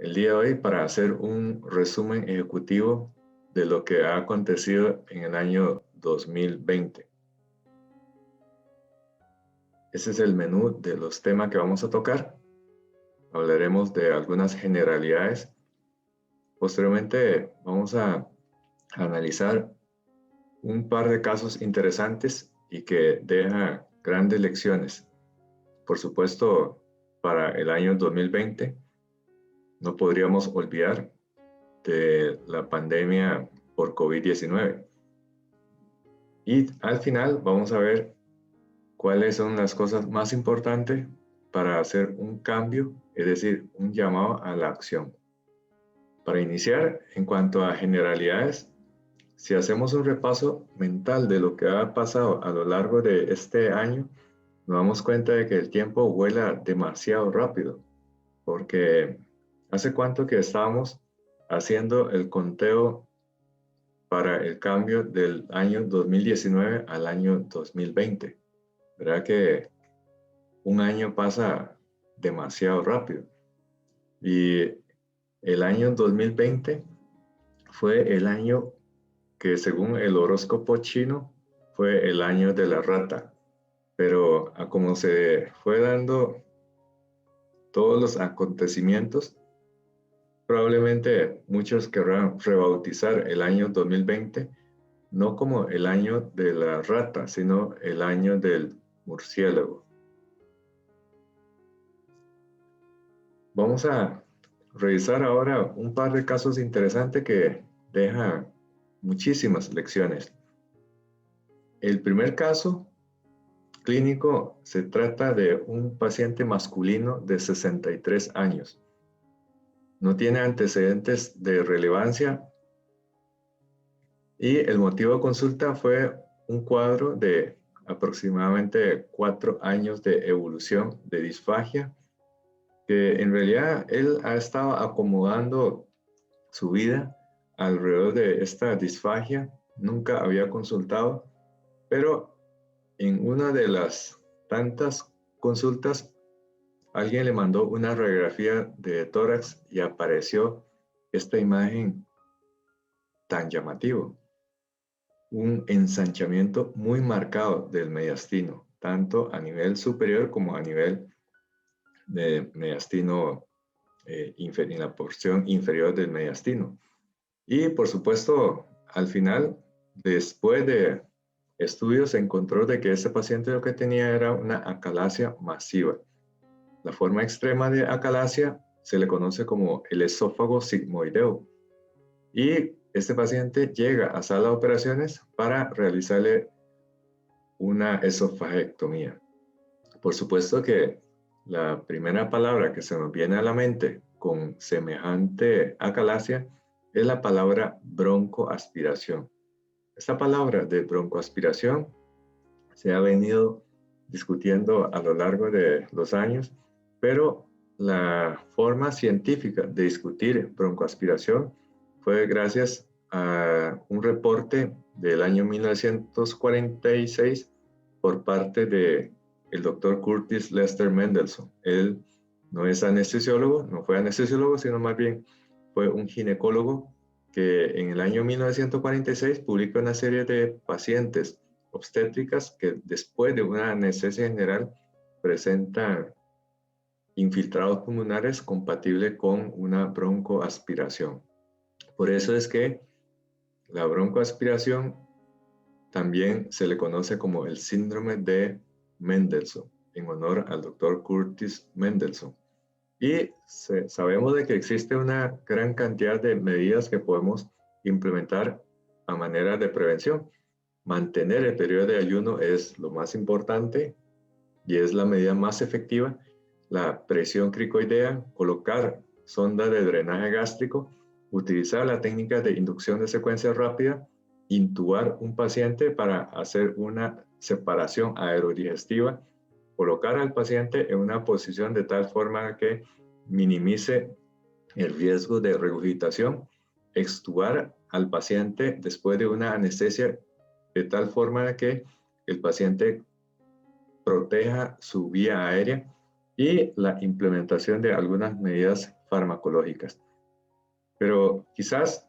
el día de hoy para hacer un resumen ejecutivo de lo que ha acontecido en el año 2020. Ese es el menú de los temas que vamos a tocar. Hablaremos de algunas generalidades. Posteriormente vamos a analizar un par de casos interesantes y que dejan grandes lecciones. Por supuesto, para el año 2020 no podríamos olvidar de la pandemia por COVID-19. Y al final vamos a ver cuáles son las cosas más importantes para hacer un cambio, es decir, un llamado a la acción. Para iniciar, en cuanto a generalidades, si hacemos un repaso mental de lo que ha pasado a lo largo de este año, nos damos cuenta de que el tiempo vuela demasiado rápido, porque ¿hace cuánto que estábamos haciendo el conteo para el cambio del año 2019 al año 2020? ¿Verdad que un año pasa demasiado rápido? Y el año 2020 fue el año que, según el horóscopo chino, fue el año de la rata. Pero a como se fue dando todos los acontecimientos, probablemente muchos querrán rebautizar el año 2020 no como el año de la rata, sino el año del murciélago. Vamos a revisar ahora un par de casos interesantes que dejan muchísimas lecciones. El primer caso clínico se trata de un paciente masculino de 63 años. No tiene antecedentes de relevancia y el motivo de consulta fue un cuadro de aproximadamente 4 años de evolución de disfagia, que en realidad él ha estado acomodando su vida alrededor de esta disfagia, nunca había consultado, pero en una de las tantas consultas alguien le mandó una radiografía de tórax y apareció esta imagen tan llamativo, un ensanchamiento muy marcado del mediastino, tanto a nivel superior como a nivel de mediastino en la porción inferior del mediastino. Y por supuesto, al final, después de estudios, se encontró de que ese paciente lo que tenía era una acalasia masiva. La forma extrema de acalasia se le conoce como el esófago sigmoideo. Y este paciente llega a sala de operaciones para realizarle una esofagectomía. Por supuesto que la primera palabra que se nos viene a la mente con semejante acalasia es la palabra broncoaspiración. Esta palabra de broncoaspiración se ha venido discutiendo a lo largo de los años, pero la forma científica de discutir broncoaspiración fue gracias a un reporte del año 1946 por parte de el doctor Curtis Lester Mendelssohn. Él no es anestesiólogo, no fue anestesiólogo, sino más bien fue un ginecólogo que en el año 1946 publicó una serie de pacientes obstétricas que después de una anestesia general presentan infiltrados pulmonares compatibles con una broncoaspiración. Por eso es que la broncoaspiración también se le conoce como el síndrome de Mendelssohn, en honor al doctor Curtis Mendelssohn. Y sabemos de que existe una gran cantidad de medidas que podemos implementar a manera de prevención. Mantener el periodo de ayuno es lo más importante y es la medida más efectiva. La presión cricoidea, colocar sonda de drenaje gástrico, utilizar la técnica de inducción de secuencia rápida, intubar un paciente para hacer una separación aerodigestiva, colocar al paciente en una posición de tal forma que minimice el riesgo de regurgitación, extubar al paciente después de una anestesia de tal forma que el paciente proteja su vía aérea y la implementación de algunas medidas farmacológicas. Pero quizás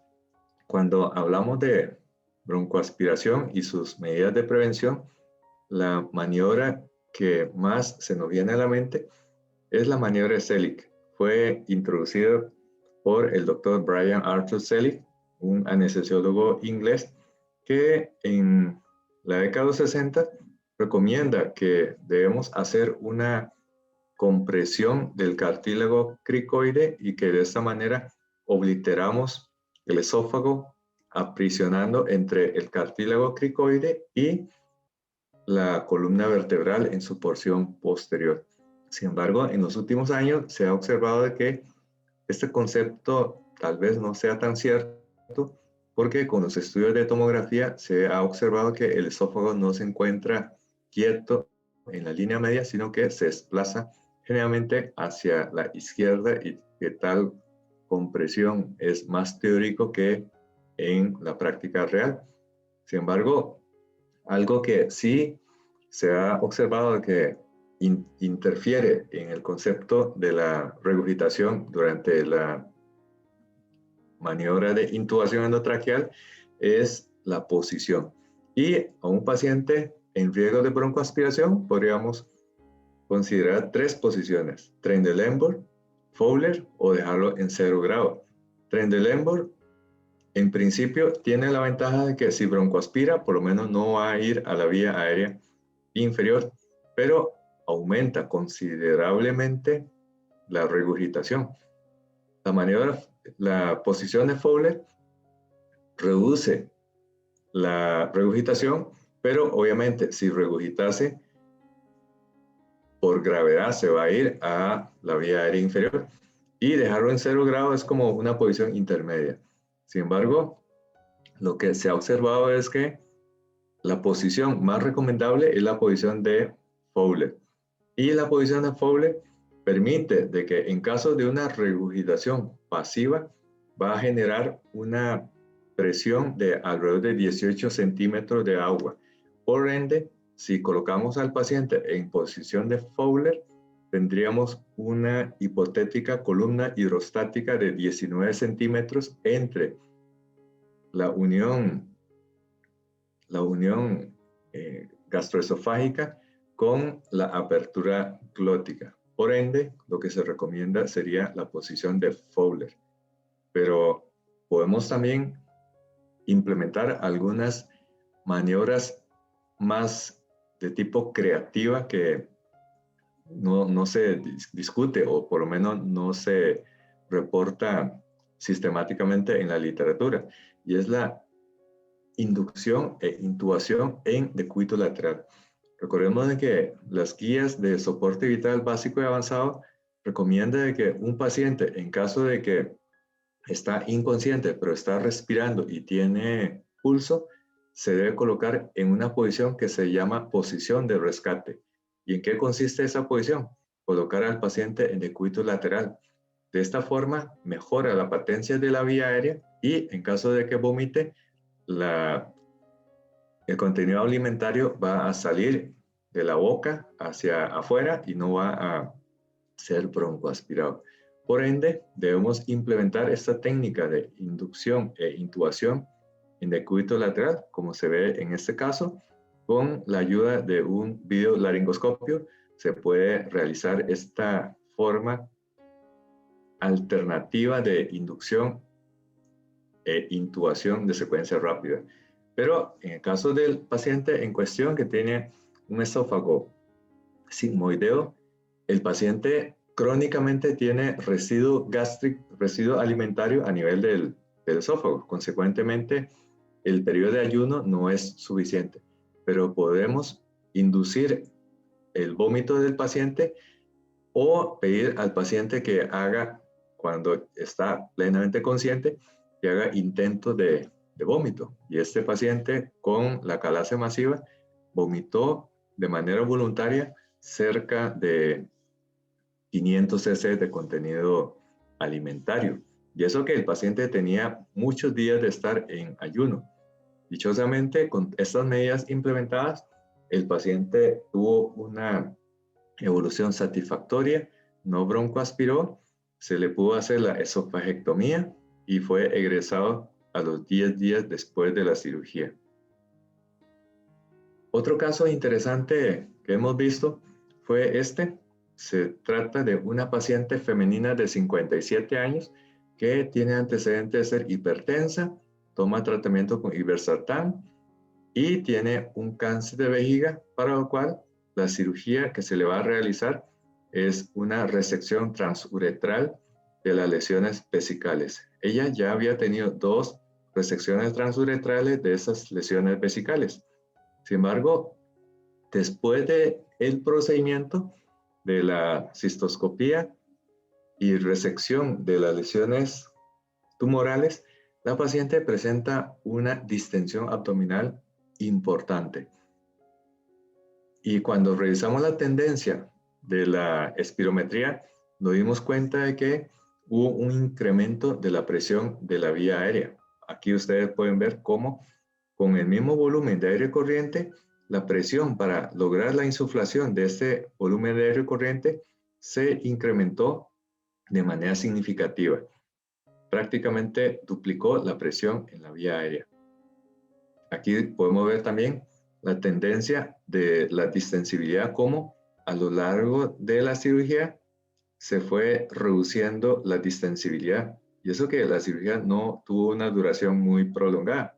cuando hablamos de broncoaspiración y sus medidas de prevención, la maniobra que más se nos viene a la mente es la maniobra de Selig. Fue introducida por el doctor Brian Arthur Selig, un anestesiólogo inglés que en la década de los 60 recomienda que debemos hacer una compresión del cartílago cricoide y que de esta manera obliteramos el esófago aprisionando entre el cartílago cricoide y la columna vertebral en su porción posterior. Sin embargo, en los últimos años se ha observado de que este concepto tal vez no sea tan cierto porque con los estudios de tomografía se ha observado que el esófago no se encuentra quieto en la línea media, sino que se desplaza generalmente hacia la izquierda y que tal compresión es más teórico que en la práctica real. Sin embargo, algo que sí se ha observado que interfiere en el concepto de la regurgitación durante la maniobra de intubación endotraqueal es la posición. Y a un paciente en riesgo de broncoaspiración podríamos considerar 3 posiciones: Trendelenburg, Fowler o dejarlo en 0 grado. Trendelenburg en principio tiene la ventaja de que si broncoaspira por lo menos no va a ir a la vía aérea inferior, pero aumenta considerablemente la regurgitación. La posición de Fowler reduce la regurgitación, pero obviamente si regurgitase por gravedad se va a ir a la vía aérea inferior, y dejarlo en 0 grado es como una posición intermedia. Sin embargo, lo que se ha observado es que la posición más recomendable es la posición de Fowler. Y la posición de Fowler permite de que en caso de una regurgitación pasiva va a generar una presión de alrededor de 18 centímetros de agua. Por ende, si colocamos al paciente en posición de Fowler, tendríamos una hipotética columna hidrostática de 19 centímetros entre la unión gastroesofágica con la apertura glótica. Por ende, lo que se recomienda sería la posición de Fowler. Pero podemos también implementar algunas maniobras más de tipo creativa que no se discute o por lo menos no se reporta sistemáticamente en la literatura, y es la inducción e intubación en decúbito lateral. Recordemos de que las guías de soporte vital básico y avanzado recomiendan de que un paciente, en caso de que está inconsciente pero está respirando y tiene pulso, se debe colocar en una posición que se llama posición de rescate. ¿Y en qué consiste esa posición? Colocar al paciente en decúbito lateral. De esta forma mejora la patencia de la vía aérea y en caso de que vomite, el contenido alimentario va a salir de la boca hacia afuera y no va a ser broncoaspirado. Por ende, debemos implementar esta técnica de inducción e intubación en decúbito lateral, como se ve en este caso, con la ayuda de un videolaringoscopio. Se puede realizar esta forma alternativa de inducción e intubación de secuencia rápida. Pero en el caso del paciente en cuestión que tiene un esófago sigmoideo, el paciente crónicamente tiene residuo gástrico, residuo alimentario a nivel del esófago. Consecuentemente, el periodo de ayuno no es suficiente, pero podemos inducir el vómito del paciente o pedir al paciente que haga, cuando está plenamente consciente, que haga intentos de vómito. Y este paciente con la calasia masiva vomitó de manera voluntaria cerca de 500 cc de contenido alimentario. Y eso que el paciente tenía muchos días de estar en ayuno. Dichosamente, con estas medidas implementadas, el paciente tuvo una evolución satisfactoria, no broncoaspiró se le pudo hacer la esofagectomía y fue egresado a los 10 días después de la cirugía. Otro caso interesante que hemos visto fue este. Se trata de una paciente femenina de 57 años que tiene antecedentes de ser hipertensa, toma tratamiento con irbesartán y tiene un cáncer de vejiga, para lo cual la cirugía que se le va a realizar es una resección transuretral de las lesiones vesicales. Ella ya había tenido 2 resecciones transuretrales de esas lesiones vesicales. Sin embargo, después del procedimiento de la cistoscopía y resección de las lesiones tumorales, la paciente presenta una distensión abdominal importante. Y cuando revisamos la tendencia de la espirometría, nos dimos cuenta de que hubo un incremento de la presión de la vía aérea. Aquí ustedes pueden ver cómo con el mismo volumen de aire corriente, la presión para lograr la insuflación de este volumen de aire corriente se incrementó de manera significativa. Prácticamente duplicó la presión en la vía aérea. Aquí podemos ver también la tendencia de la distensibilidad, como a lo largo de la cirugía se fue reduciendo la distensibilidad. Y eso que la cirugía no tuvo una duración muy prolongada,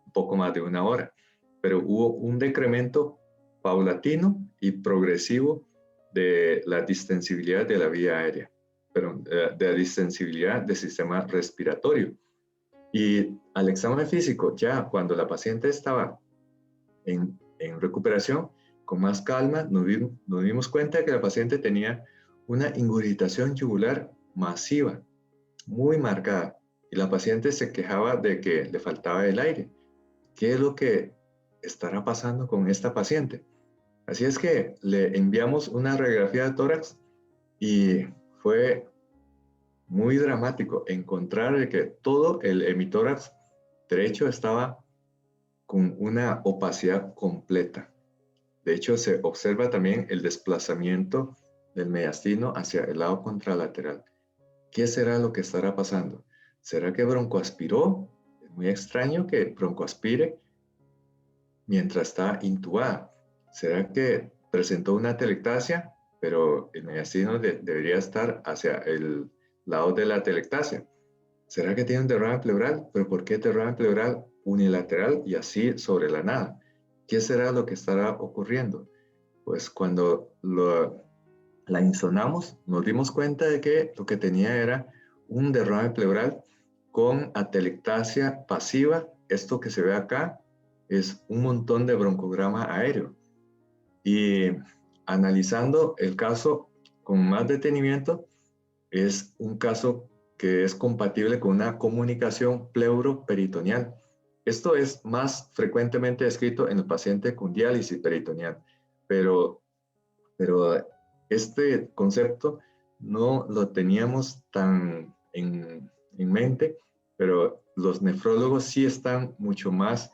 un poco más de 1 hora, pero hubo un decremento paulatino y progresivo de la distensibilidad de la vía aérea, pero de la distensibilidad del sistema respiratorio. Y al examen físico, ya cuando la paciente estaba en recuperación, con más calma, nos dimos cuenta de que la paciente tenía una ingurgitación yugular masiva, muy marcada, y la paciente se quejaba de que le faltaba el aire. ¿Qué es lo que estará pasando con esta paciente? Así es que le enviamos una radiografía de tórax y fue muy dramático encontrar que todo el hemitórax derecho estaba con una opacidad completa. De hecho, se observa también el desplazamiento del mediastino hacia el lado contralateral. ¿Qué será lo que estará pasando? ¿Será que broncoaspiró? Es muy extraño que broncoaspire mientras está intubada. ¿Será que presentó una telectasia? Pero el mediastino debería estar hacia el lado de la telectasia. ¿Será que tiene un derrame pleural? ¿Pero por qué derrame pleural unilateral y así sobre la nada? ¿Qué será lo que estará ocurriendo? Pues cuando la insonamos, nos dimos cuenta de que lo que tenía era un derrame pleural con atelectasia pasiva. Esto que se ve acá es un montón de broncograma aéreo. Y analizando el caso con más detenimiento, es un caso que es compatible con una comunicación pleuroperitoneal. Esto es más frecuentemente descrito en el paciente con diálisis peritoneal, pero este concepto no lo teníamos tan en mente, pero los nefrólogos sí están mucho más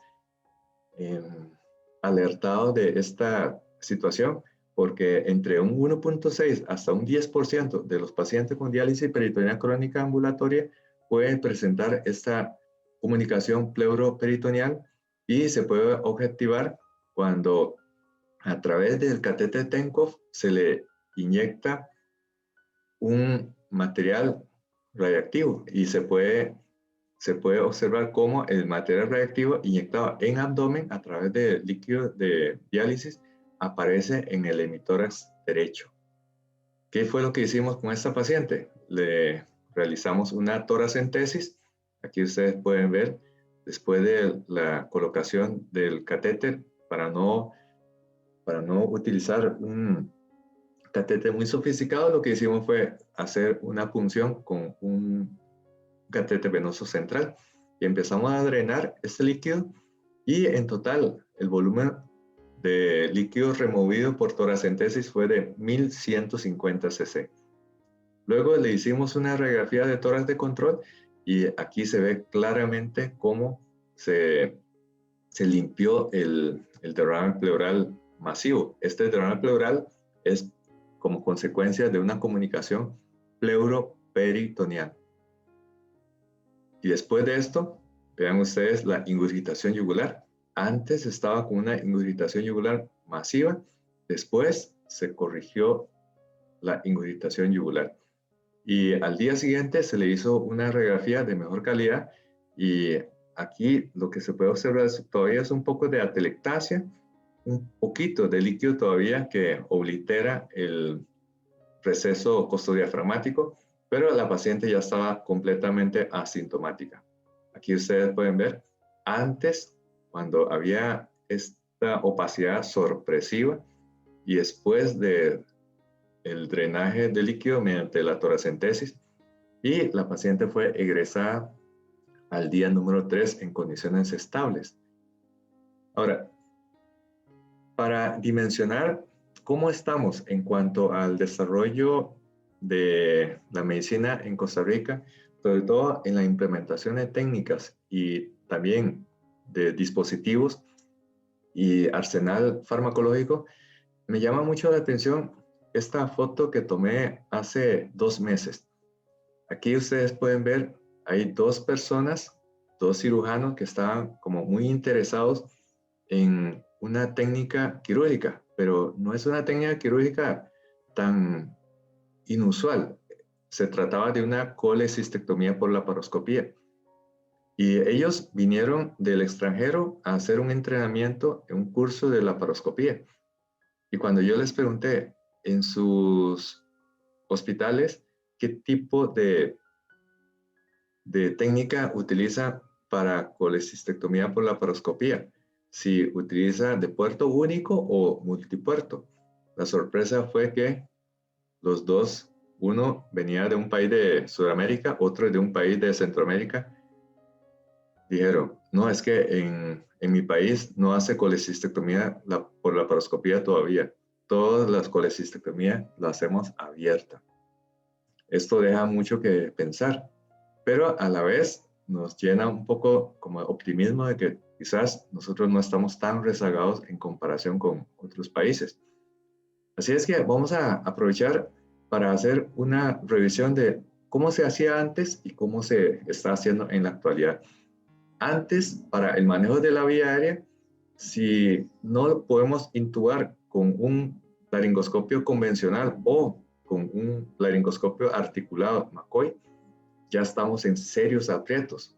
alertados de esta situación, porque entre un 1.6 hasta un 10% de los pacientes con diálisis peritoneal crónica ambulatoria pueden presentar esta comunicación pleuroperitoneal y se puede objetivar cuando a través del catéter Tenkov se le inyecta un material radiactivo y se puede observar cómo el material radiactivo inyectado en abdomen a través de líquido de diálisis aparece en el hemitórax derecho. ¿Qué fue lo que hicimos con esta paciente? Le realizamos una toracentesis. Aquí ustedes pueden ver, después de la colocación del catéter, para no utilizar un catéter muy sofisticado, lo que hicimos fue hacer una punción con un catéter venoso central y empezamos a drenar este líquido, y en total el volumen de líquido removido por toracentesis fue de 1150 cc. Luego le hicimos una radiografía de tórax de control y aquí se ve claramente cómo se limpió el derrame pleural masivo. Este derrame pleural es como consecuencia de una comunicación peritoneal. Y después de esto, vean ustedes la ingurgitación yugular. Antes estaba con una ingurgitación yugular masiva, después se corrigió la ingurgitación yugular. Y al día siguiente se le hizo una radiografía de mejor calidad y aquí lo que se puede observar todavía es un poco de atelectasia, un poquito de líquido todavía que oblitera el receso costodiafragmático, pero la paciente ya estaba completamente asintomática. Aquí ustedes pueden ver, antes, cuando había esta opacidad sorpresiva y después de el drenaje de líquido mediante la toracentesis, y la paciente fue egresada al día número 3 en condiciones estables. Ahora, para dimensionar cómo estamos en cuanto al desarrollo de la medicina en Costa Rica, sobre todo en la implementación de técnicas y también de dispositivos y arsenal farmacológico, me llama mucho la atención esta foto que tomé hace 2 meses. Aquí ustedes pueden ver, hay 2 personas, 2 cirujanos que estaban como muy interesados en una técnica quirúrgica, pero no es una técnica quirúrgica tan inusual. Se trataba de una colecistectomía por laparoscopía. Y ellos vinieron del extranjero a hacer un entrenamiento en un curso de laparoscopía. Y cuando yo les pregunté en sus hospitales qué tipo de técnica utiliza para colecistectomía por laparoscopía, si utiliza de puerto único o multipuerto. La sorpresa fue que los dos, uno venía de un país de Sudamérica, otro de un país de Centroamérica, dijeron, no, es que en mi país no hace colecistectomía por laparoscopía todavía. Todas las colecistectomías las hacemos abierta. Esto deja mucho que pensar, pero a la vez nos llena un poco como optimismo de que quizás nosotros no estamos tan rezagados en comparación con otros países. Así es que vamos a aprovechar para hacer una revisión de cómo se hacía antes y cómo se está haciendo en la actualidad. Antes, para el manejo de la vía aérea, si no podemos intubar con un laringoscopio convencional o con un laringoscopio articulado McCoy, ya estamos en serios aprietos.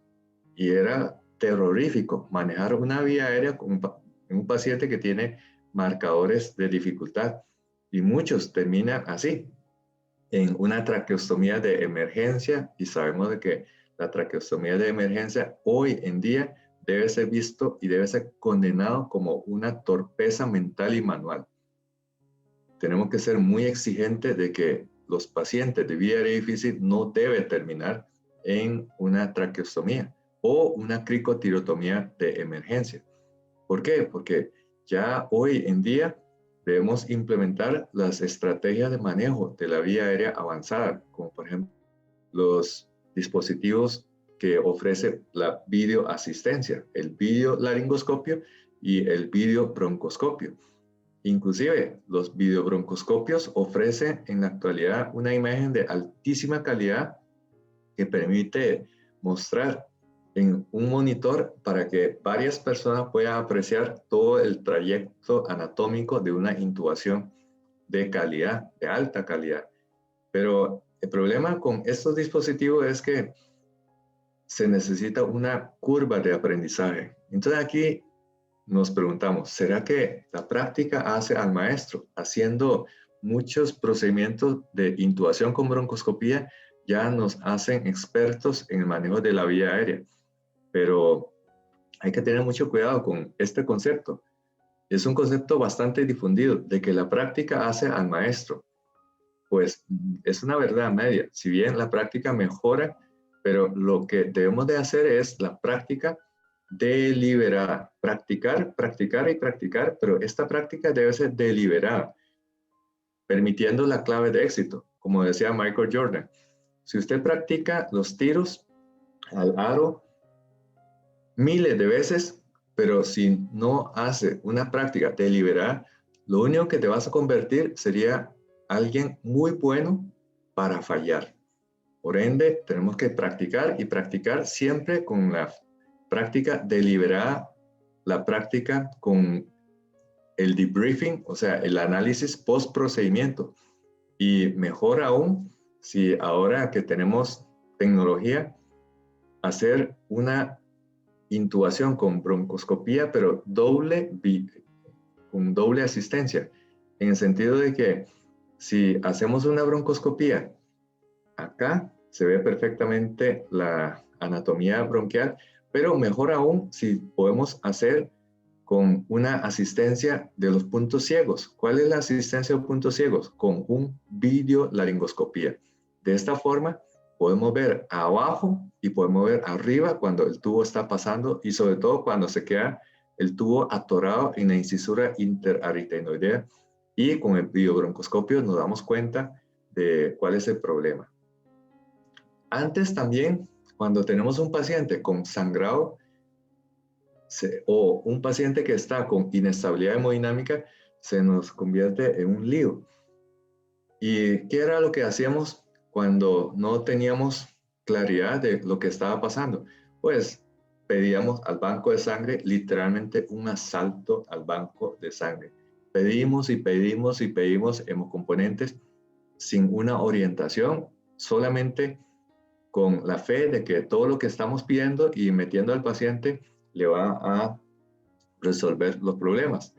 Y era terrorífico manejar una vía aérea con un paciente que tiene marcadores de dificultad. Y muchos terminan así, en una traqueostomía de emergencia, y sabemos de que la traqueostomía de emergencia hoy en día debe ser visto y debe ser condenado como una torpeza mental y manual. Tenemos que ser muy exigentes de que los pacientes de vía aérea difícil no deben terminar en una traqueostomía o una cricotirotomía de emergencia. ¿Por qué? Porque ya hoy en día debemos implementar las estrategias de manejo de la vía aérea avanzada, como por ejemplo los dispositivos que ofrece la videoasistencia, el videolaringoscopio y el videobroncoscopio. Inclusive, los videobroncoscopios ofrecen en la actualidad una imagen de altísima calidad que permite mostrar en un monitor para que varias personas puedan apreciar todo el trayecto anatómico de una intubación de calidad, de alta calidad. Pero el problema con estos dispositivos es que se necesita una curva de aprendizaje. Entonces aquí nos preguntamos, ¿será que la práctica hace al maestro? Haciendo muchos procedimientos de intubación con broncoscopía ya nos hacen expertos en el manejo de la vía aérea. Pero hay que tener mucho cuidado con este concepto. Es un concepto bastante difundido de que la práctica hace al maestro. Pues es una verdad media. Si bien la práctica mejora, pero lo que debemos de hacer es la práctica deliberada. Practicar, practicar y practicar, pero esta práctica debe ser deliberada, permitiendo la clave de éxito, como decía Michael Jordan. Si usted practica los tiros al aro miles de veces, pero si no hace una práctica deliberada, lo único que te vas a convertir sería alguien muy bueno para fallar. Por ende, tenemos que practicar y practicar siempre con la práctica deliberada, la práctica con el debriefing, o sea, el análisis post procedimiento. Y mejor aún, si ahora que tenemos tecnología, hacer una intubación con broncoscopía, pero con doble asistencia, en el sentido de que si hacemos una broncoscopía, acá se ve perfectamente la anatomía bronquial, pero mejor aún si podemos hacer con una asistencia de los puntos ciegos. ¿Cuál es la asistencia de puntos ciegos? Con un videolaringoscopía. De esta forma, podemos ver abajo y podemos ver arriba cuando el tubo está pasando y sobre todo cuando se queda el tubo atorado en la incisura interaritenoidea, y con el videobroncoscopio nos damos cuenta de cuál es el problema. Antes también, cuando tenemos un paciente con sangrado o un paciente que está con inestabilidad hemodinámica, se nos convierte en un lío. ¿Y qué era lo que hacíamos cuando no teníamos claridad de lo que estaba pasando? Pues pedíamos al banco de sangre, literalmente un asalto al banco de sangre. Pedimos y pedimos y pedimos hemocomponentes sin una orientación, solamente con la fe de que todo lo que estamos pidiendo y metiendo al paciente le va a resolver los problemas.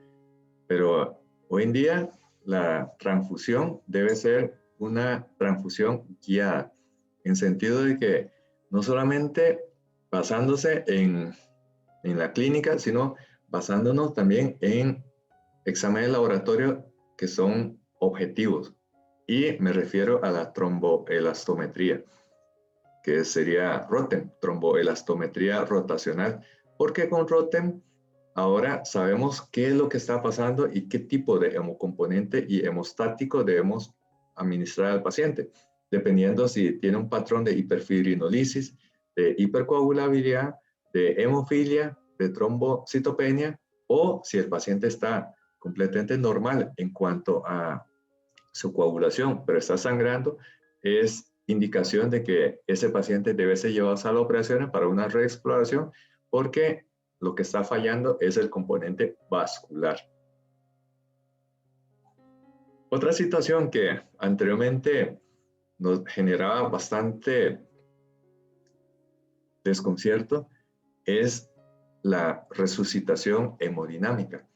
Pero hoy en día la transfusión debe ser una transfusión guiada, en sentido de que no solamente basándose en la clínica, sino basándonos también en exámenes de laboratorio que son objetivos. Y me refiero a la tromboelastometría, que sería ROTEM, tromboelastometría rotacional, porque con ROTEM ahora sabemos qué es lo que está pasando y qué tipo de hemocomponente y hemostático debemos administrar al paciente, dependiendo si tiene un patrón de hiperfibrinolisis, de hipercoagulabilidad, de hemofilia, de trombocitopenia, o si el paciente está completamente normal en cuanto a su coagulación, pero está sangrando, es indicación de que ese paciente debe ser llevado a sala de operaciones para una reexploración, porque lo que está fallando es el componente vascular. Otra situación que anteriormente nos generaba bastante desconcierto es la resucitación hemodinámica.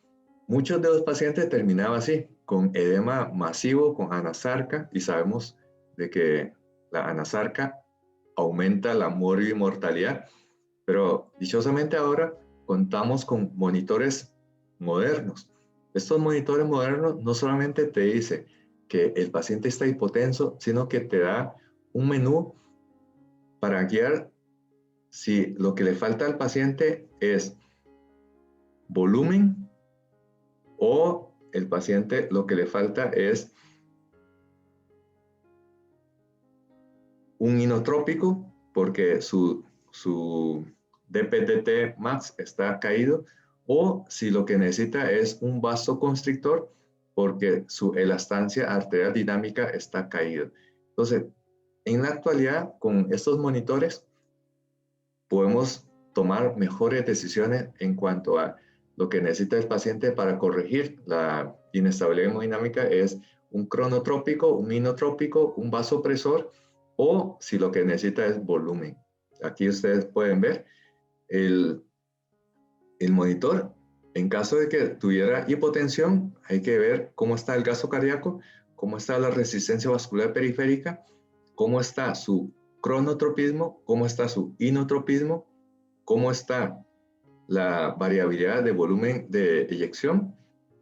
Muchos de los pacientes terminaban así, con edema masivo, con anasarca, y sabemos de que la anasarca aumenta la mortalidad, pero dichosamente ahora contamos con monitores modernos. Estos monitores modernos no solamente te dicen que el paciente está hipotenso, sino que te da un menú para guiar si lo que le falta al paciente es volumen o el paciente lo que le falta es un inotrópico porque su DPTT max está caído, o si lo que necesita es un vasoconstrictor porque su elastancia arterial dinámica está caída. Entonces, en la actualidad, con estos monitores, podemos tomar mejores decisiones en cuanto a lo que necesita el paciente para corregir la inestabilidad hemodinámica. Es un cronotrópico, un inotrópico, un vasopresor, o si lo que necesita es volumen. Aquí ustedes pueden ver el monitor. En caso de que tuviera hipotensión, hay que ver cómo está el gasto cardíaco, cómo está la resistencia vascular periférica, cómo está su cronotropismo, cómo está su inotropismo, cómo está la variabilidad de volumen de eyección,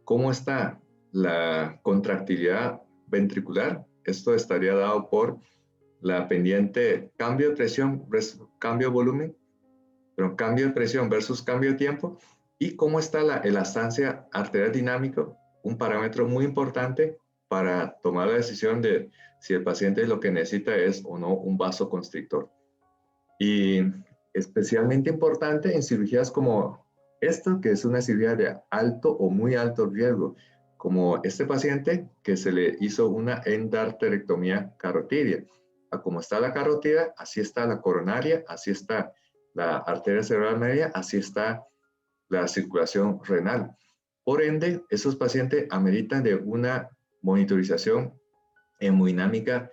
cómo está la contractilidad ventricular. Esto estaría dado por la pendiente cambio de presión versus cambio de volumen, pero cambio de presión versus cambio de tiempo, y cómo está la elastancia arterial dinámica, un parámetro muy importante para tomar la decisión de si el paciente lo que necesita es o no un vasoconstrictor. Y especialmente importante en cirugías como esta, que es una cirugía de alto o muy alto riesgo, como este paciente que se le hizo una endarterectomía carotidia. a cómo está la carótida, así está la coronaria, así está la arteria cerebral media, así está la circulación renal. Por ende, esos pacientes ameritan de una monitorización hemodinámica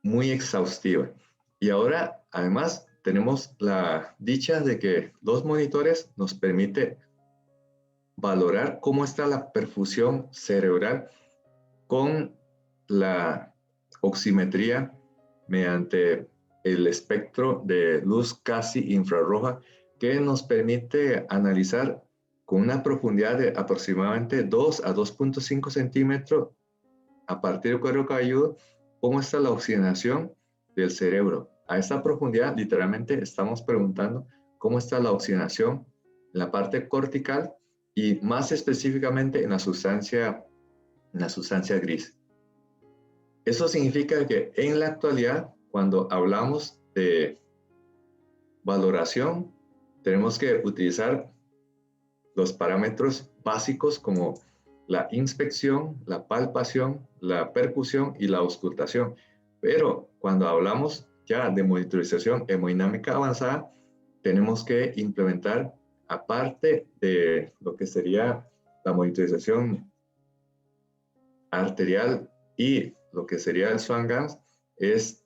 muy exhaustiva. Y ahora, además, tenemos la dicha de que los monitores nos permiten valorar cómo está la perfusión cerebral con la oximetría mediante el espectro de luz casi infrarroja, que nos permite analizar con una profundidad de aproximadamente 2 a 2.5 centímetros a partir del cuero cabelludo cómo está la oxigenación del cerebro. A esta profundidad, literalmente, estamos preguntando cómo está la oxigenación en la parte cortical y más específicamente en la sustancia gris. Eso significa que en la actualidad, cuando hablamos de valoración, tenemos que utilizar los parámetros básicos como la inspección, la palpación, la percusión y la auscultación. Pero cuando hablamos ya de monitorización hemodinámica avanzada, tenemos que implementar, aparte de lo que sería la monitorización arterial y lo que sería el Swan-Ganz, es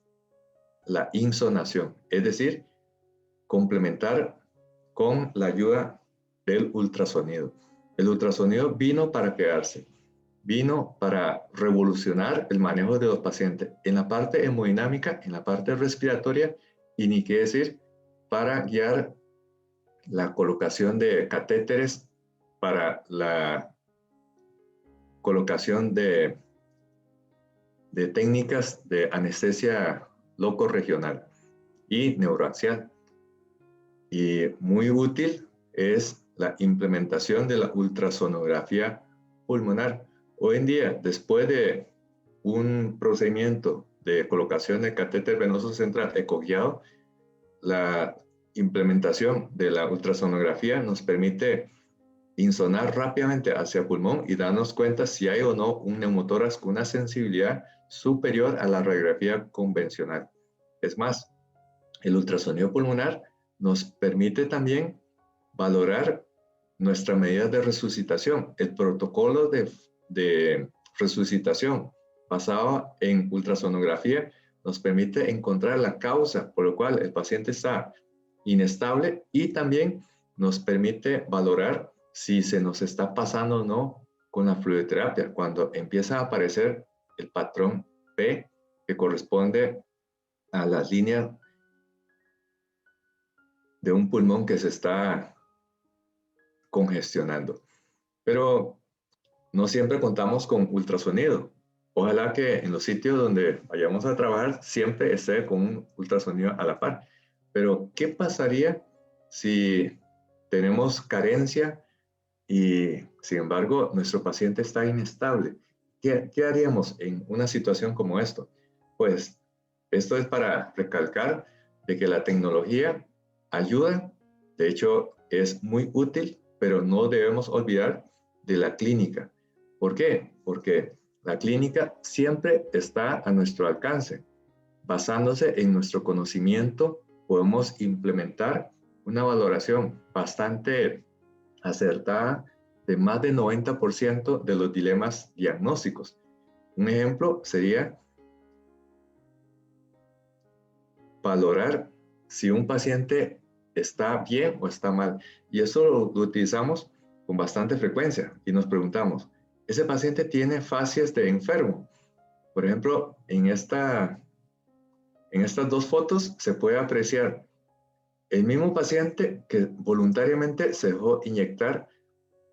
la insonación, es decir, complementar con la ayuda del ultrasonido. El ultrasonido vino para quedarse, vino para revolucionar el manejo de los pacientes en la parte hemodinámica, en la parte respiratoria y ni qué decir, para guiar la colocación de catéteres, para la colocación de técnicas de anestesia locorregional y neuroaxial. Y muy útil es la implementación de la ultrasonografía pulmonar. Hoy en día, después de un procedimiento de colocación de catéter venoso central ecoguiado, la implementación de la ultrasonografía nos permite insonar rápidamente hacia el pulmón y darnos cuenta si hay o no un neumotórax con una sensibilidad superior a la radiografía convencional. Es más, el ultrasonido pulmonar nos permite también valorar nuestra medida de resucitación. El protocolo de resucitación basado en ultrasonografía nos permite encontrar la causa por la cual el paciente está inestable y también nos permite valorar si se nos está pasando o no con la fluidoterapia, cuando empieza a aparecer el patrón P que corresponde a las líneas de un pulmón que se está congestionando. Pero no siempre contamos con ultrasonido. Ojalá que en los sitios donde vayamos a trabajar siempre esté con un ultrasonido a la par. Pero, ¿qué pasaría si tenemos carencia y, sin embargo, nuestro paciente está inestable? ¿Qué haríamos en una situación como esto? Pues, esto es para recalcar de que la tecnología ayuda, de hecho, es muy útil, pero no debemos olvidar de la clínica. ¿Por qué? Porque la clínica siempre está a nuestro alcance. Basándose en nuestro conocimiento, podemos implementar una valoración bastante acertada de más del 90% de los dilemas diagnósticos. Un ejemplo sería valorar si un paciente está bien o está mal. Y eso lo utilizamos con bastante frecuencia y nos preguntamos, ¿ese paciente tiene facies de enfermo? Por ejemplo, en estas dos fotos se puede apreciar el mismo paciente que voluntariamente se dejó inyectar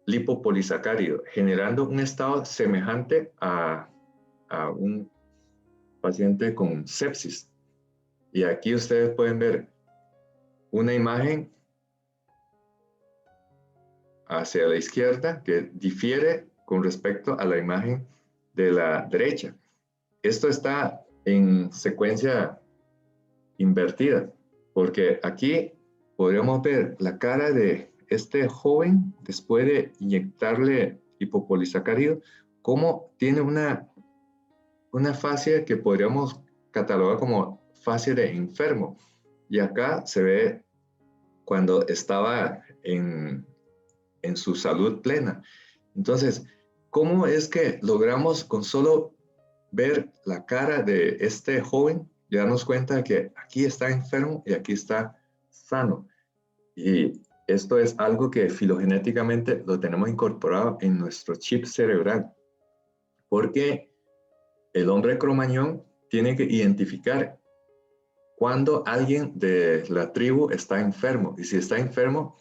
lipopolisacárido, generando un estado semejante a un paciente con sepsis. Y aquí ustedes pueden ver una imagen hacia la izquierda que difiere con respecto a la imagen de la derecha. Esto está en secuencia invertida, porque aquí podríamos ver la cara de este joven después de inyectarle lipopolisacárido, cómo tiene una fascia que podríamos cataloga como fase de enfermo. Y acá se ve cuando estaba en su salud plena. Entonces, ¿cómo es que logramos con solo ver la cara de este joven darnos cuenta de que aquí está enfermo y aquí está sano? Y esto es algo que filogenéticamente lo tenemos incorporado en nuestro chip cerebral, porque el hombre cromañón tiene que identificar cuando alguien de la tribu está enfermo, y si está enfermo,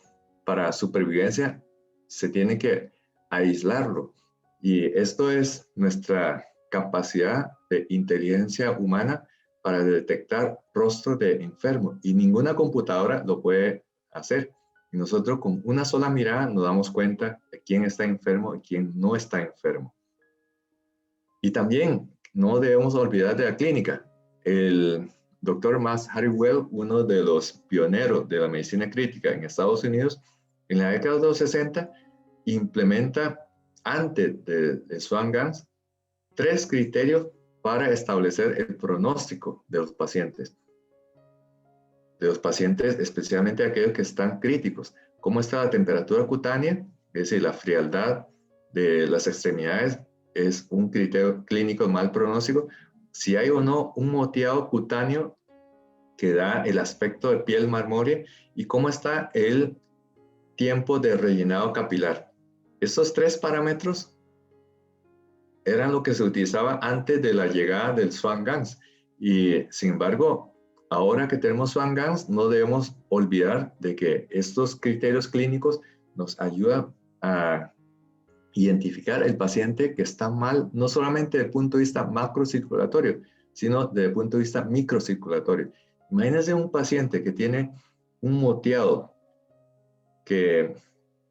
para supervivencia se tiene que aislarlo. Y esto es nuestra capacidad de inteligencia humana para detectar rostros de enfermo, y ninguna computadora lo puede hacer. Y nosotros con una sola mirada nos damos cuenta de quién está enfermo y quién no está enfermo. Y también no debemos olvidar de la clínica. El doctor Max Hallowell, uno de los pioneros de la medicina crítica en Estados Unidos, en la década de los 60, implementa antes de Swan-Ganz 3 criterios para establecer el pronóstico de los pacientes especialmente aquellos que están críticos. ¿Cómo está la temperatura cutánea? Es decir, la frialdad de las extremidades es un criterio clínico de mal pronóstico. Si hay o no un moteado cutáneo que da el aspecto de piel marmórea, y cómo está el tiempo de rellenado capilar. Estos 3 parámetros eran lo que se utilizaba antes de la llegada del Swan-Ganz. Y sin embargo, ahora que tenemos Swan-Ganz, no debemos olvidar de que estos criterios clínicos nos ayudan a identificar el paciente que está mal, no solamente desde el punto de vista macrocirculatorio, sino desde el punto de vista microcirculatorio. Imagínense un paciente que tiene un moteado que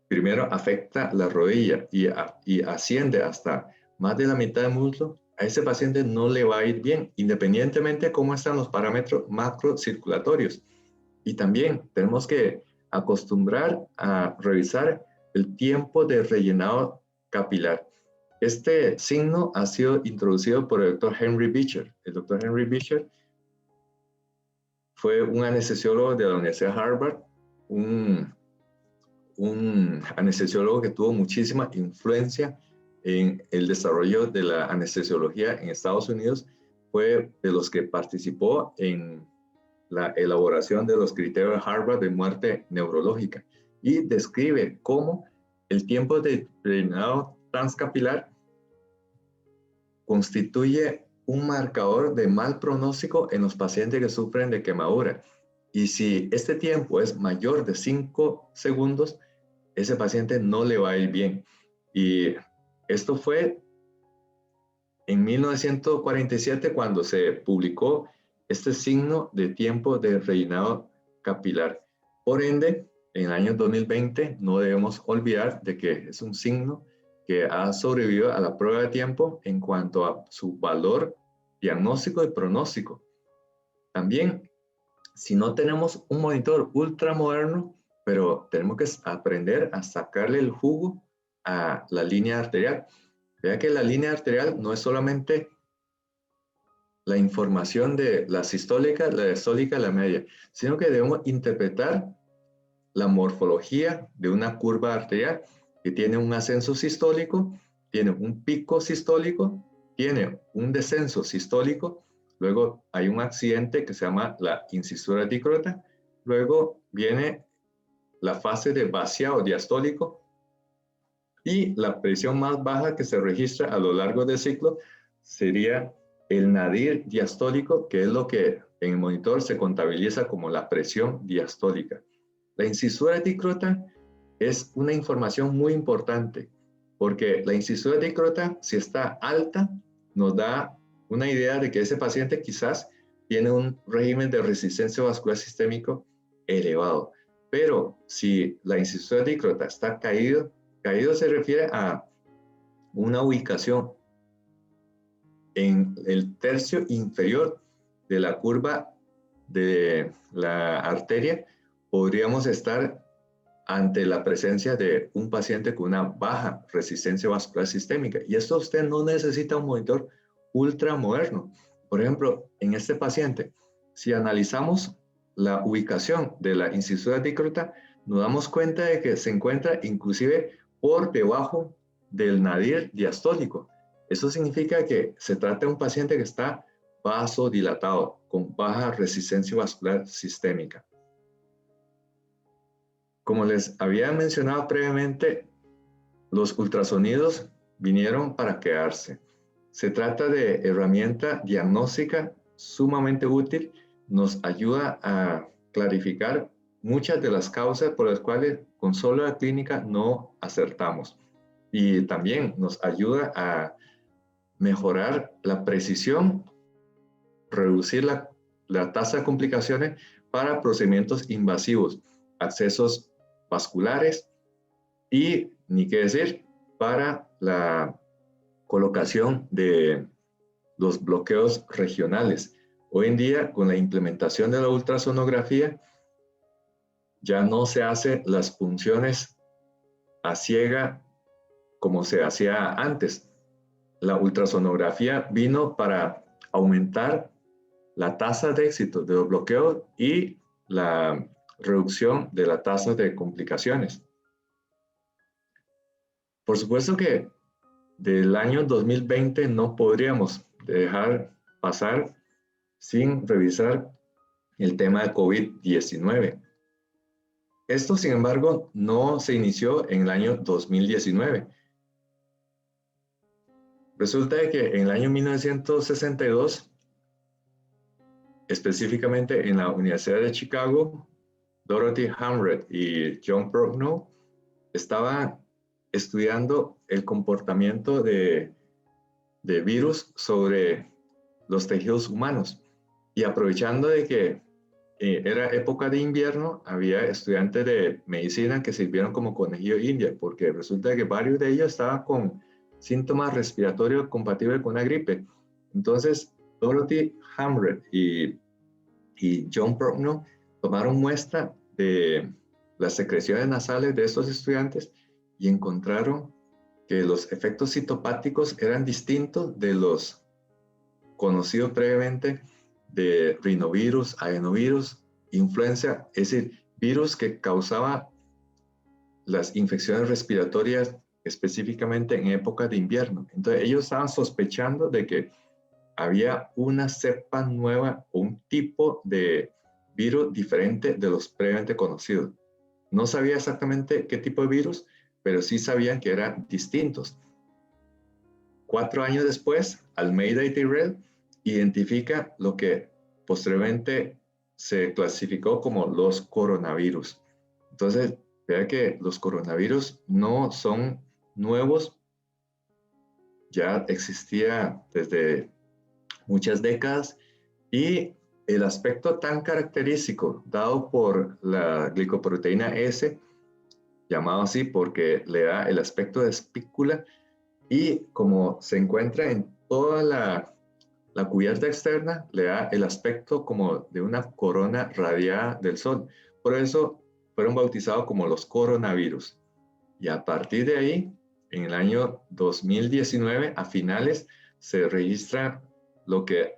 primero afecta la rodilla y asciende hasta más de la mitad del muslo. A ese paciente no le va a ir bien, independientemente de cómo están los parámetros macrocirculatorios. Y también tenemos que acostumbrar a revisar el tiempo de rellenado capilar. Este signo ha sido introducido por el doctor Henry Beecher. El doctor Henry Beecher fue un anestesiólogo de la Universidad de Harvard, un anestesiólogo que tuvo muchísima influencia en el desarrollo de la anestesiología en Estados Unidos. Fue de los que participó en la elaboración de los criterios de Harvard de muerte neurológica, y describe cómo el tiempo de rellenado transcapilar constituye un marcador de mal pronóstico en los pacientes que sufren de quemadura. Y si este tiempo es mayor de 5 segundos, ese paciente no le va a ir bien. Y esto fue en 1947 cuando se publicó este signo de tiempo de rellenado capilar. Por ende, en el año 2020 no debemos olvidar de que es un signo que ha sobrevivido a la prueba de tiempo en cuanto a su valor diagnóstico y pronóstico. También, si no tenemos un monitor ultramoderno, pero tenemos que aprender a sacarle el jugo a la línea arterial. Vea que la línea arterial no es solamente la información de la sistólica, la diastólica, la media, sino que debemos interpretar la morfología de una curva arterial que tiene un ascenso sistólico, tiene un pico sistólico, tiene un descenso sistólico, luego hay un accidente que se llama la incisura dícrota, luego viene la fase de vaciado diastólico, y la presión más baja que se registra a lo largo del ciclo sería el nadir diastólico, que es lo que en el monitor se contabiliza como la presión diastólica. La incisura dícrota es una información muy importante, porque la incisura dícrota, si está alta, nos da una idea de que ese paciente quizás tiene un régimen de resistencia vascular sistémico elevado. Pero si la incisura dícrota está caído se refiere a una ubicación en el tercio inferior de la curva de la arteria, podríamos estar ante la presencia de un paciente con una baja resistencia vascular sistémica. Y esto usted no necesita un monitor ultramoderno. Por ejemplo, en este paciente, si analizamos la ubicación de la incisura dícrota, nos damos cuenta de que se encuentra inclusive por debajo del nadir diastólico. Eso significa que se trata de un paciente que está vasodilatado, con baja resistencia vascular sistémica. Como les había mencionado previamente, los ultrasonidos vinieron para quedarse. Se trata de herramienta diagnóstica sumamente útil, nos ayuda a clarificar muchas de las causas por las cuales con solo la clínica no acertamos. Y también nos ayuda a mejorar la precisión, reducir la tasa de complicaciones para procedimientos invasivos, accesos vasculares y, ni qué decir, para la colocación de los bloqueos regionales. Hoy en día, con la implementación de la ultrasonografía, ya no se hacen las punciones a ciega como se hacía antes. La ultrasonografía vino para aumentar la tasa de éxito de los bloqueos y la reducción de la tasa de complicaciones. Por supuesto que del año 2020 no podríamos dejar pasar sin revisar el tema de COVID-19. Esto, sin embargo, no se inició en el año 2019. Resulta que en el año 1962, específicamente en la Universidad de Chicago, Dorothy Hamred y John Prochnow estaban estudiando el comportamiento de virus sobre los tejidos humanos. Y aprovechando de que era época de invierno, había estudiantes de medicina que sirvieron como conejillo de India, porque resulta que varios de ellos estaban con síntomas respiratorios compatibles con la gripe. Entonces, Dorothy Hamred y John Prochnow tomaron muestra de las secreciones nasales de estos estudiantes y encontraron que los efectos citopáticos eran distintos de los conocidos previamente de rinovirus, adenovirus, influenza, es decir, virus que causaba las infecciones respiratorias específicamente en época de invierno. Entonces ellos estaban sospechando de que había una cepa nueva, un tipo de virus diferente de los previamente conocidos. No sabía exactamente qué tipo de virus, pero sí sabían que eran distintos. 4 años después, Almeida y Tyrrell identifica lo que posteriormente se clasificó como los coronavirus. Entonces, vea que los coronavirus no son nuevos, ya existía desde muchas décadas y el aspecto tan característico dado por la glicoproteína S, llamado así porque le da el aspecto de espícula y como se encuentra en toda la cubierta externa, le da el aspecto como de una corona radiada del sol. Por eso fueron bautizados como los coronavirus. Y a partir de ahí, en el año 2019, a finales, se registra lo que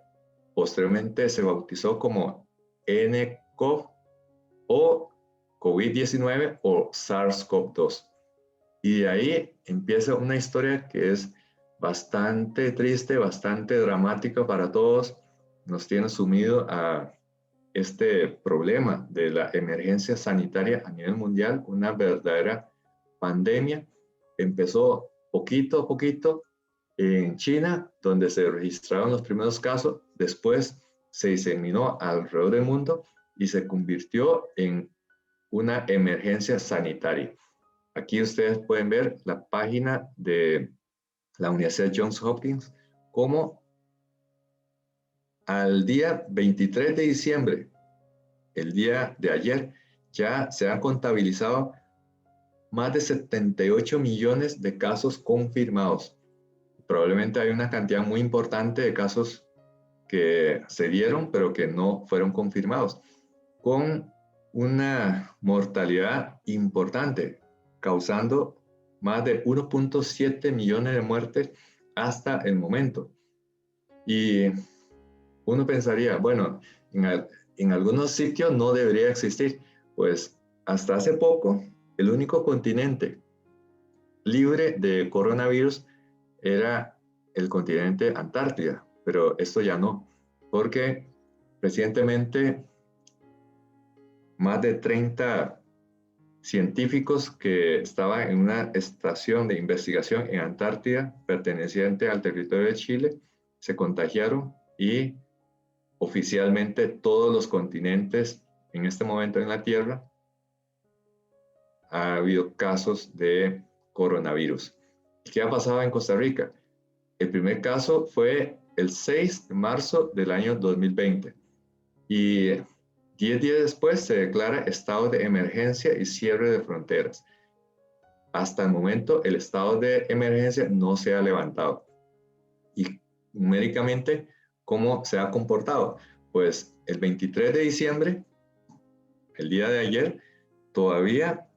posteriormente se bautizó como nCoV o COVID-19 o SARS-CoV-2. Y de ahí empieza una historia que es bastante triste, bastante dramática para todos. Nos tiene sumido a este problema de la emergencia sanitaria a nivel mundial, una verdadera pandemia. Empezó poquito a poquito en China, donde se registraron los primeros casos, después se diseminó alrededor del mundo y se convirtió en una emergencia sanitaria. Aquí ustedes pueden ver la página de la Universidad Johns Hopkins, como al día 23 de diciembre, el día de ayer, ya se han contabilizado más de 78 millones de casos confirmados. Probablemente hay una cantidad muy importante de casos que se dieron, pero que no fueron confirmados, con una mortalidad importante, causando más de 1.7 millones de muertes hasta el momento. Y uno pensaría, bueno, en algunos sitios no debería existir. Pues hasta hace poco, el único continente libre de coronavirus era el continente Antártida, pero esto ya no, porque recientemente más de 30 científicos que estaban en una estación de investigación en Antártida perteneciente al territorio de Chile se contagiaron y oficialmente todos los continentes en este momento en la Tierra ha habido casos de coronavirus. ¿Qué ha pasado en Costa Rica? El primer caso fue el 6 de marzo del año 2020 y 10 días después se declara estado de emergencia y cierre de fronteras. Hasta el momento el estado de emergencia no se ha levantado. Y numéricamente, ¿cómo se ha comportado? Pues el 23 de diciembre, el día de ayer, todavía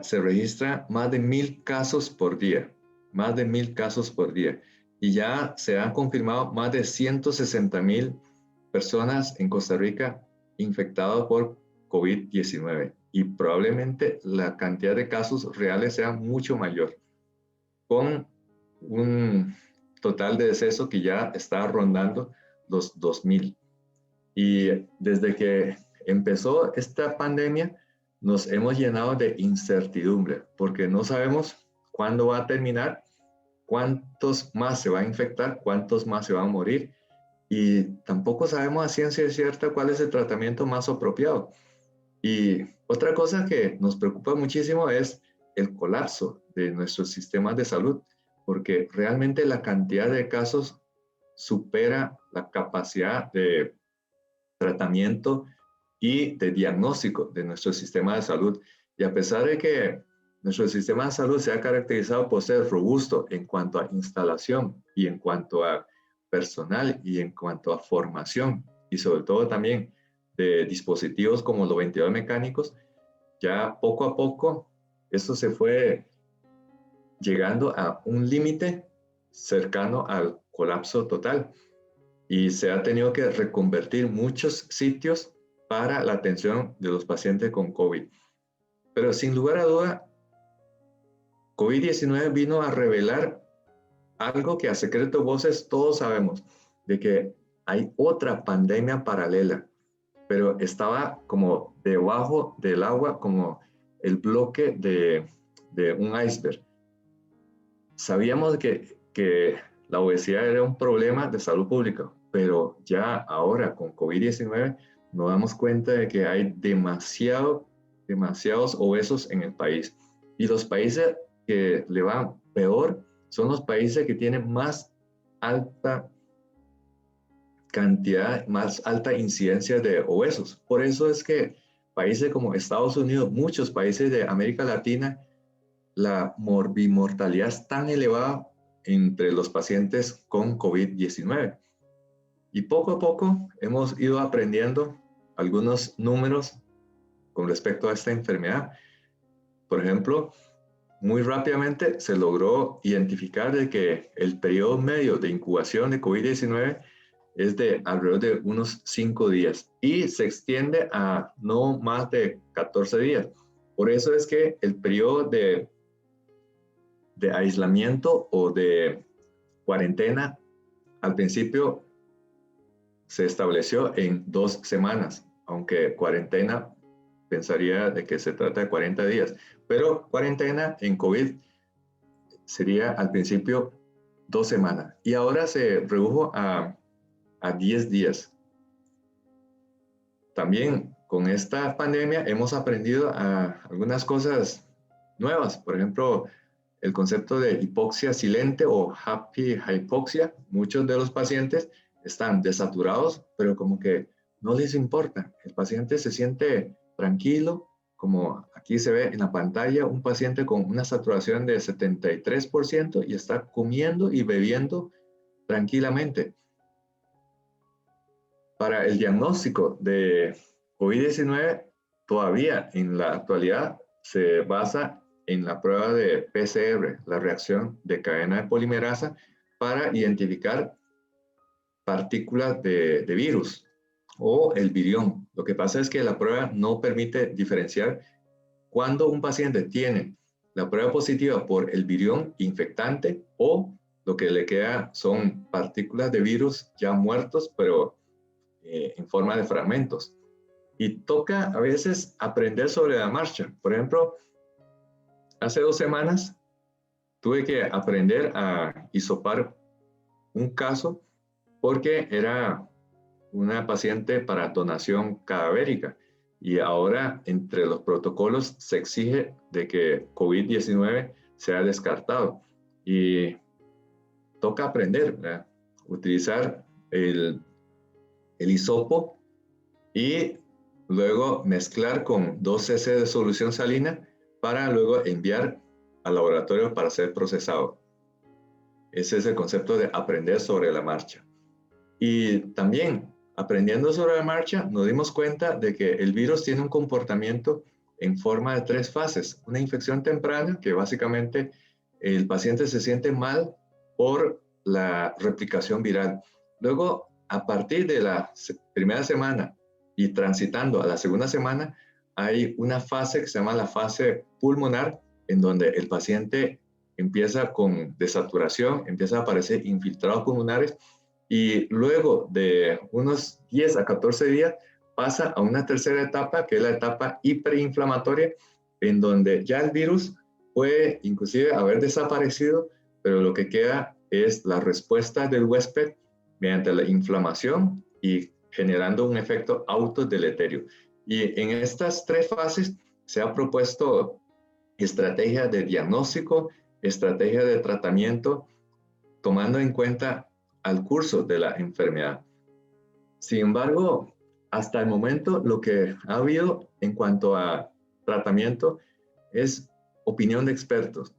se registran más de 1,000 casos por día, más de 1,000 casos por día. Y ya se han confirmado más de 160,000 personas en Costa Rica infectadas por COVID-19. Y probablemente la cantidad de casos reales sea mucho mayor, con un total de decesos que ya está rondando los 2,000. Y desde que empezó esta pandemia, nos hemos llenado de incertidumbre, porque no sabemos cuándo va a terminar, cuántos más se va a infectar, cuántos más se van a morir, y tampoco sabemos a ciencia cierta cuál es el tratamiento más apropiado. Y otra cosa que nos preocupa muchísimo es el colapso de nuestros sistemas de salud, porque realmente la cantidad de casos supera la capacidad de tratamiento y de diagnóstico de nuestro sistema de salud. Y a pesar de que nuestro sistema de salud se ha caracterizado por ser robusto en cuanto a instalación y en cuanto a personal y en cuanto a formación y sobre todo también de dispositivos como los ventiladores mecánicos, ya poco a poco esto se fue llegando a un límite cercano al colapso total y se ha tenido que reconvertir muchos sitios para la atención de los pacientes con COVID. Pero sin lugar a duda, COVID-19 vino a revelar algo que a secreto voces todos sabemos, de que hay otra pandemia paralela, pero estaba como debajo del agua, como el bloque de un iceberg. Sabíamos que la obesidad era un problema de salud pública, pero ya ahora con COVID-19 nos damos cuenta de que hay demasiados obesos en el país. Y los países que le van peor son los países que tienen más alta cantidad, más alta incidencia de obesos. Por eso es que países como Estados Unidos, muchos países de América Latina, la morbimortalidad es tan elevada entre los pacientes con COVID-19. Y poco a poco hemos ido aprendiendo algunos números con respecto a esta enfermedad. Por ejemplo, muy rápidamente se logró identificar de que el periodo medio de incubación de COVID-19 es de alrededor de unos 5 días y se extiende a no más de 14 días. Por eso es que el periodo de aislamiento o de cuarentena al principio se estableció en 2 semanas, aunque cuarentena pensaría de que se trata de 40 días, pero cuarentena en COVID sería al principio 2 semanas y ahora se redujo a 10 días. También con esta pandemia hemos aprendido algunas cosas nuevas, por ejemplo, el concepto de hipoxia silente o happy hypoxia. Muchos de los pacientes están desaturados, pero como que no les importa. El paciente se siente tranquilo, como aquí se ve en la pantalla, un paciente con una saturación de 73% y está comiendo y bebiendo tranquilamente. Para el diagnóstico de COVID-19, todavía en la actualidad se basa en la prueba de PCR, la reacción de cadena de polimerasa, para identificar partículas de virus o el virión. Lo que pasa es que la prueba no permite diferenciar cuando un paciente tiene la prueba positiva por el virión infectante o lo que le queda son partículas de virus ya muertos, pero en forma de fragmentos. Y toca a veces aprender sobre la marcha. Por ejemplo, hace 2 semanas tuve que aprender a hisopar un caso porque era una paciente para donación cadavérica y ahora entre los protocolos se exige de que COVID-19 sea descartado y toca aprender, ¿verdad? Utilizar el hisopo y luego mezclar con 2 cc de solución salina para luego enviar al laboratorio para ser procesado. Ese es el concepto de aprender sobre la marcha. Y también, aprendiendo sobre la marcha, nos dimos cuenta de que el virus tiene un comportamiento en forma de 3 fases. Una infección temprana, que básicamente el paciente se siente mal por la replicación viral. Luego, a partir de la primera semana y transitando a la segunda semana, hay una fase que se llama la fase pulmonar, en donde el paciente empieza con desaturación, empieza a aparecer infiltrados pulmonares y luego de unos 10 a 14 días pasa a una tercera etapa, que es la etapa hiperinflamatoria, en donde ya el virus puede inclusive haber desaparecido, pero lo que queda es la respuesta del huésped mediante la inflamación y generando un efecto autodeleterio. Y en estas 3 fases se ha propuesto estrategias de diagnóstico, estrategias de tratamiento, tomando en cuenta al curso de la enfermedad. Sin embargo, hasta el momento lo que ha habido en cuanto a tratamiento es opinión de expertos,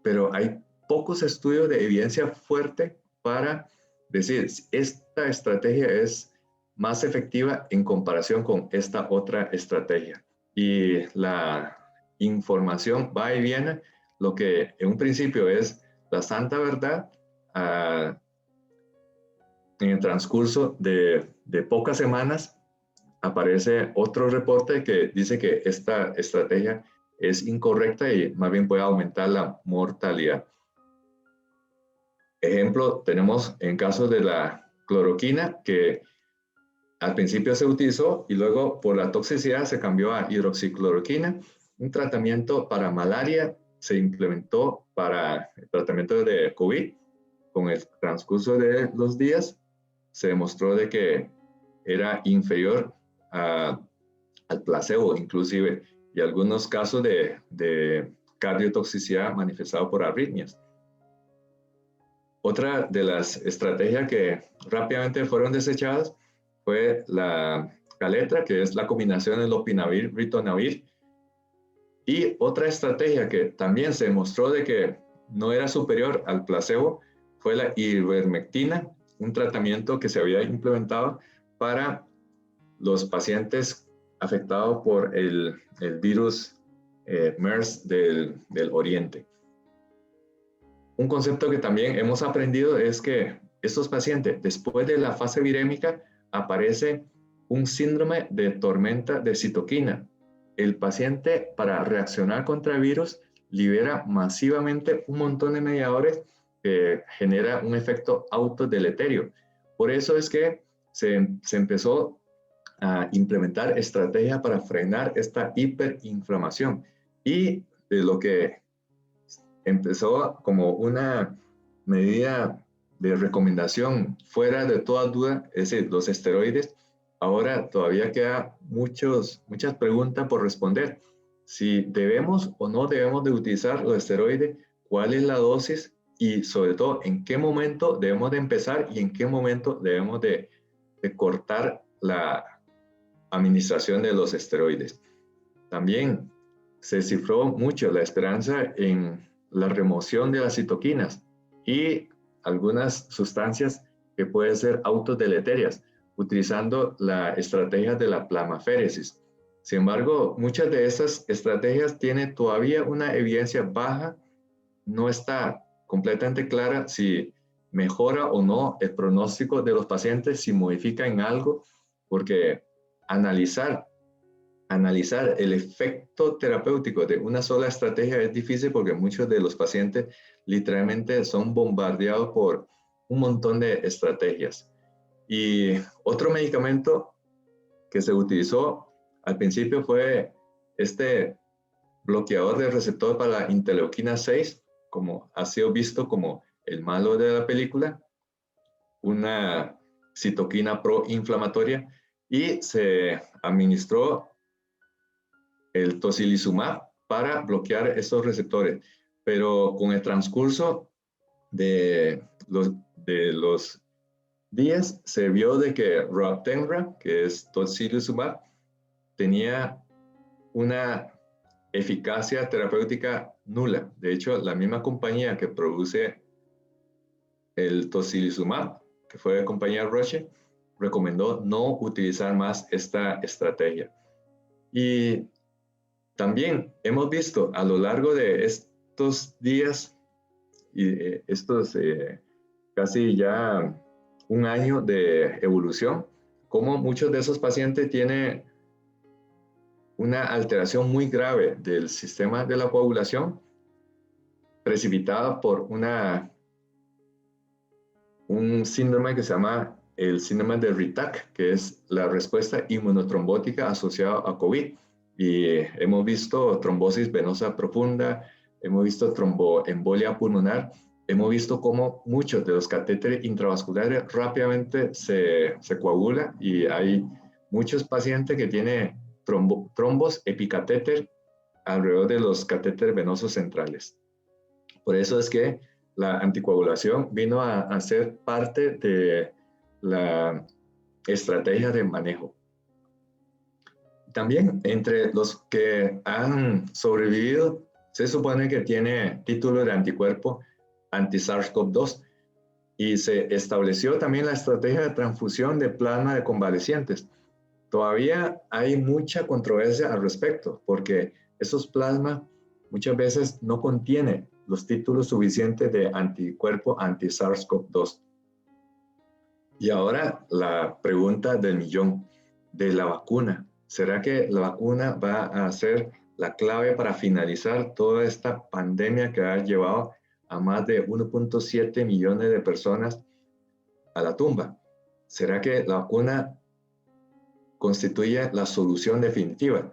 pero hay pocos estudios de evidencia fuerte para decir esta estrategia es más efectiva en comparación con esta otra estrategia. Y la información va y viene, lo que en un principio es la santa verdad, en el transcurso de pocas semanas aparece otro reporte que dice que esta estrategia es incorrecta y más bien puede aumentar la mortalidad. Ejemplo, tenemos en caso de la cloroquina, que al principio se utilizó y luego por la toxicidad se cambió a hidroxicloroquina. Un tratamiento para malaria se implementó para el tratamiento de COVID. Con el transcurso de los días se demostró de que era inferior al placebo inclusive, y algunos casos de cardiotoxicidad manifestado por arritmias. Otra de las estrategias que rápidamente fueron desechadas fue la caletra, que es la combinación del lopinavir-ritonavir. Y otra estrategia que también se demostró de que no era superior al placebo fue la ivermectina, un tratamiento que se había implementado para los pacientes afectados por el virus MERS del Oriente. Un concepto que también hemos aprendido es que estos pacientes, después de la fase virémica, aparece un síndrome de tormenta de citoquina. El paciente, para reaccionar contra el virus, libera masivamente un montón de mediadores que genera un efecto autodeleterio. Por eso es que se empezó a implementar estrategias para frenar esta hiperinflamación. Y de lo que empezó como una medida de recomendación fuera de toda duda, es decir, los esteroides, ahora todavía queda muchas preguntas por responder. Si debemos o no debemos de utilizar los esteroides, cuál es la dosis y sobre todo en qué momento debemos de empezar y en qué momento debemos de cortar la administración de los esteroides. También se cifró mucho la esperanza en la remoción de las citoquinas y algunas sustancias que pueden ser autodeleterias, utilizando la estrategia de la plasmaféresis. Sin embargo, muchas de esas estrategias tienen todavía una evidencia baja, no está completamente clara si mejora o no el pronóstico de los pacientes, si modifica en algo, porque analizar el efecto terapéutico de una sola estrategia es difícil, porque muchos de los pacientes literalmente son bombardeados por un montón de estrategias. Y otro medicamento que se utilizó al principio fue este bloqueador del receptor para la interleuquina 6, como ha sido visto como el malo de la película, una citoquina proinflamatoria, y se administró el tocilizumab para bloquear esos receptores. Pero con el transcurso de los días se vio de que Rotenra, que es tocilizumab, tenía una eficacia terapéutica nula. De hecho, la misma compañía que produce el tocilizumab, que fue la compañía Roche, recomendó no utilizar más esta estrategia. Y también hemos visto a lo largo de estos días y estos casi ya un año de evolución, cómo muchos de esos pacientes tienen una alteración muy grave del sistema de la coagulación, precipitada por un síndrome que se llama el síndrome de RITAC, que es la respuesta inmunotrombótica asociada a COVID. Y hemos visto trombosis venosa profunda, hemos visto tromboembolia pulmonar, hemos visto cómo muchos de los catéteres intravasculares rápidamente se coagulan, y hay muchos pacientes que tienen trombos epicatéter alrededor de los catéteres venosos centrales. Por eso es que la anticoagulación vino a ser parte de la estrategia de manejo. También entre los que han sobrevivido, se supone que tiene título de anticuerpo anti-SARS-CoV-2, y se estableció también la estrategia de transfusión de plasma de convalecientes. Todavía hay mucha controversia al respecto, porque esos plasmas muchas veces no contienen los títulos suficientes de anticuerpo anti-SARS-CoV-2. Y ahora la pregunta del millón de la vacuna. ¿Será que la vacuna va a ser la clave para finalizar toda esta pandemia que ha llevado a más de 1.7 millones de personas a la tumba? ¿Será que la vacuna constituye la solución definitiva?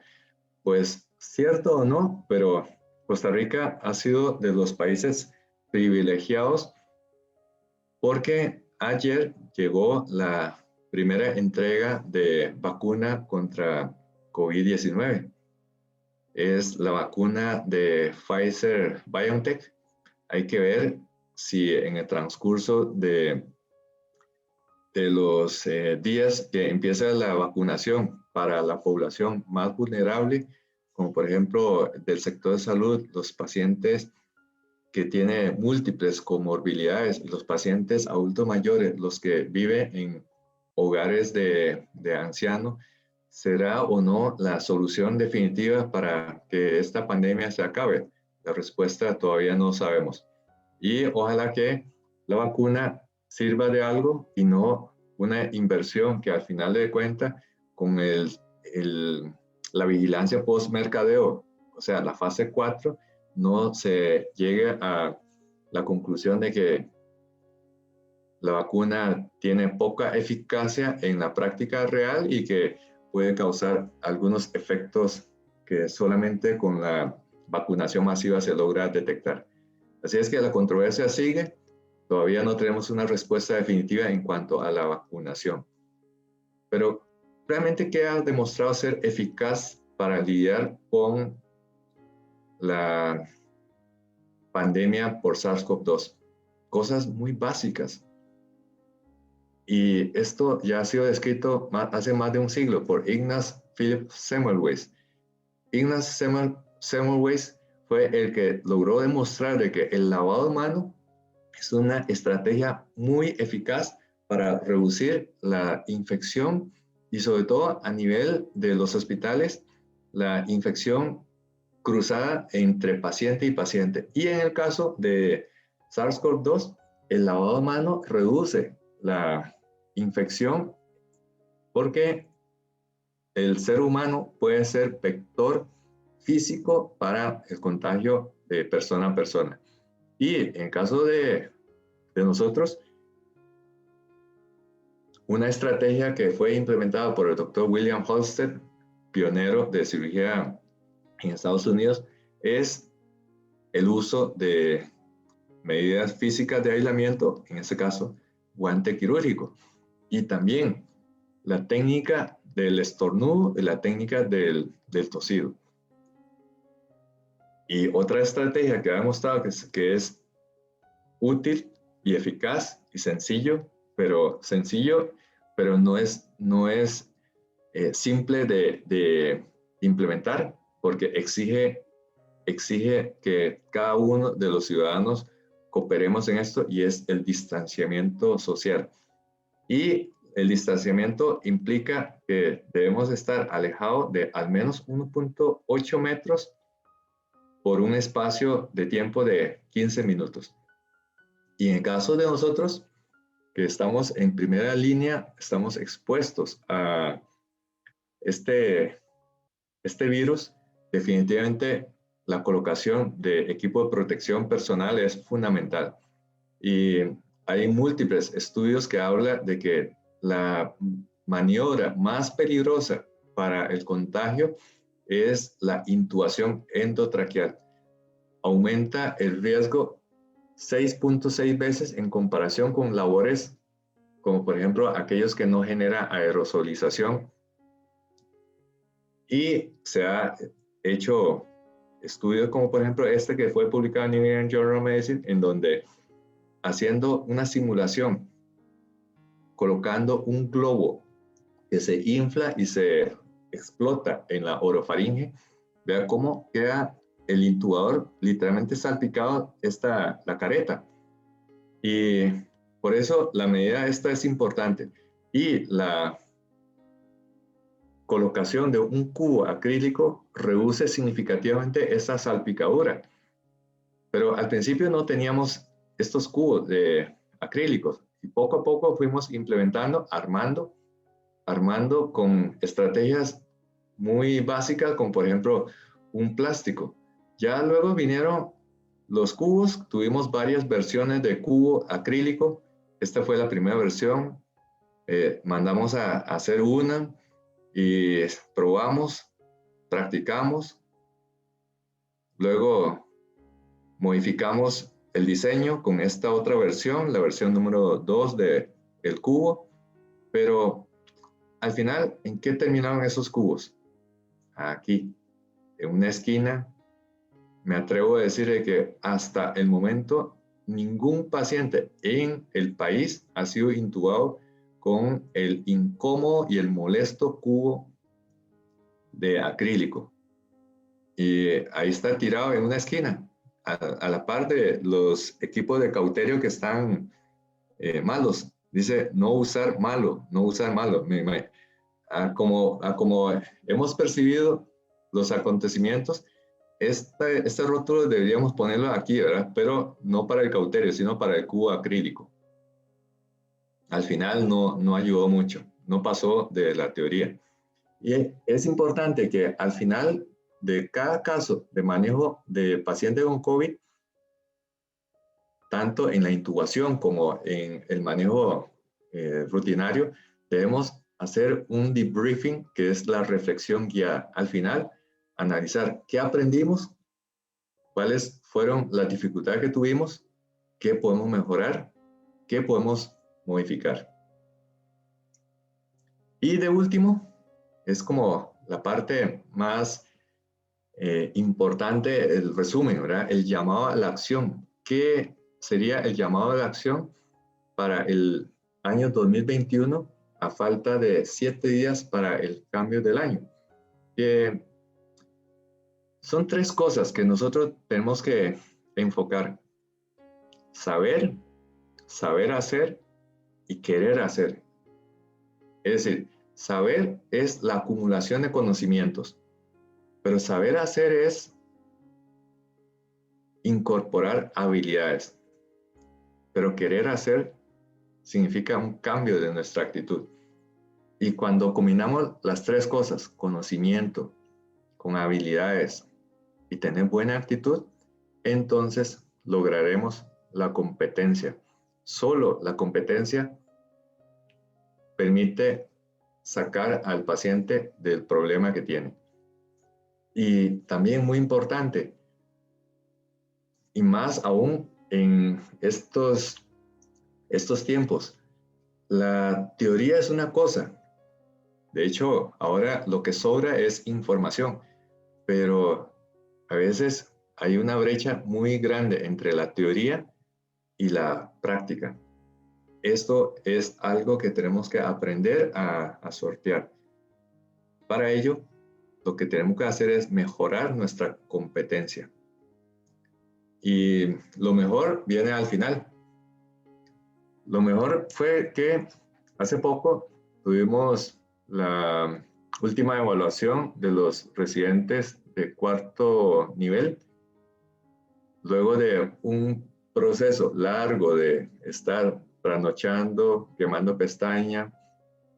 Pues cierto o no, pero Costa Rica ha sido de los países privilegiados, porque ayer llegó la primera entrega de vacuna contra COVID-19. Es la vacuna de Pfizer-BioNTech. Hay que ver si en el transcurso de los días que empieza la vacunación para la población más vulnerable, como por ejemplo del sector de salud, los pacientes que tienen múltiples comorbilidades, los pacientes adultos mayores, los que viven en hogares de ancianos, ¿será o no la solución definitiva para que esta pandemia se acabe? La respuesta todavía no sabemos. Y ojalá que la vacuna sirva de algo y no una inversión que al final de cuentas, con la vigilancia post-mercadeo, o sea, la fase 4, no se llegue a la conclusión de que la vacuna tiene poca eficacia en la práctica real y que puede causar algunos efectos que solamente con la vacunación masiva se logra detectar. Así es que la controversia sigue. Todavía no tenemos una respuesta definitiva en cuanto a la vacunación. Pero realmente, ¿qué ha demostrado ser eficaz para lidiar con la pandemia por SARS-CoV-2? Cosas muy básicas. Y esto ya ha sido descrito hace más de un siglo por Ignaz Philipp Semmelweis. Ignaz Semmelweis fue el que logró demostrar de que el lavado de manos es una estrategia muy eficaz para reducir la infección, y sobre todo a nivel de los hospitales, la infección cruzada entre paciente y paciente. Y en el caso de SARS-CoV-2, el lavado de manos reduce la infección porque el ser humano puede ser vector físico para el contagio de persona a persona. Y en el caso de nosotros, una estrategia que fue implementada por el doctor William Halsted, pionero de cirugía en Estados Unidos, es el uso de medidas físicas de aislamiento, en este caso, guante quirúrgico. Y también la técnica del estornudo y la técnica del tosido. Y otra estrategia que ha demostrado que es útil y eficaz y sencillo, pero no es simple de implementar, porque exige que cada uno de los ciudadanos cooperemos en esto, y es el distanciamiento social. Y el distanciamiento implica que debemos estar alejados de al menos 1.8 metros por un espacio de tiempo de 15 minutos. Y en el caso de nosotros, que estamos en primera línea, estamos expuestos a este virus, definitivamente la colocación de equipo de protección personal es fundamental. Y hay múltiples estudios que hablan de que la maniobra más peligrosa para el contagio es la intubación endotraqueal. Aumenta el riesgo 6.6 veces en comparación con labores como por ejemplo aquellos que no generan aerosolización. Y se ha hecho estudios como por ejemplo este que fue publicado en New England Journal of Medicine, en donde haciendo una simulación, colocando un globo que se infla y se explota en la orofaringe, vea cómo queda el intubador literalmente salpicado la careta. Y por eso la medida esta es importante. Y la colocación de un cubo acrílico reduce significativamente esa salpicadura. Pero al principio no teníamos estos cubos de acrílicos, y poco a poco fuimos implementando, armando con estrategias muy básicas, como por ejemplo un plástico. Ya luego vinieron los cubos, tuvimos varias versiones de cubo acrílico. Esta fue la primera versión. Mandamos a hacer una y probamos, practicamos. Luego modificamos el diseño con esta otra versión, la versión número 2 del cubo. Pero al final, ¿en qué terminaron esos cubos? Aquí, en una esquina. Me atrevo a decir que hasta el momento ningún paciente en el país ha sido intubado con el incómodo y el molesto cubo de acrílico. Y ahí está tirado en una esquina, a la par de los equipos de cauterio que están malos. Dice no usar malo, no usar malo. Como hemos percibido los acontecimientos, este rótulo deberíamos ponerlo aquí, ¿verdad? Pero no para el cauterio, sino para el cubo acrílico. Al final no ayudó mucho, no pasó de la teoría. Y es importante que al final de cada caso de manejo de paciente con COVID, tanto en la intubación como en el manejo rutinario, debemos hacer un debriefing, que es la reflexión guiada. Al final, analizar qué aprendimos, cuáles fueron las dificultades que tuvimos, qué podemos mejorar, qué podemos modificar. Y de último, es como la parte más importante, el resumen, ¿verdad? El llamado a la acción. ¿Qué sería el llamado a la acción para el año 2021 a falta de 7 días para el cambio del año? Son 3 cosas que nosotros tenemos que enfocar: saber, saber hacer y querer hacer. Es decir, saber es la acumulación de conocimientos, pero saber hacer es incorporar habilidades. pero querer hacer significa un cambio de nuestra actitud. Y cuando combinamos las tres cosas, conocimiento con habilidades y tener buena actitud, entonces lograremos la competencia. Solo la competencia permite sacar al paciente del problema que tiene. Y también muy importante, y más aún en estos tiempos, la teoría es una cosa. De hecho, ahora lo que sobra es información, pero a veces hay una brecha muy grande entre la teoría y la práctica. Esto es algo que tenemos que aprender a sortear. Para ello, lo que tenemos que hacer es mejorar nuestra competencia. Y lo mejor viene al final. Lo mejor fue que hace poco tuvimos la última evaluación de los residentes de cuarto nivel. Luego de un proceso largo de estar trasnochando, quemando pestaña,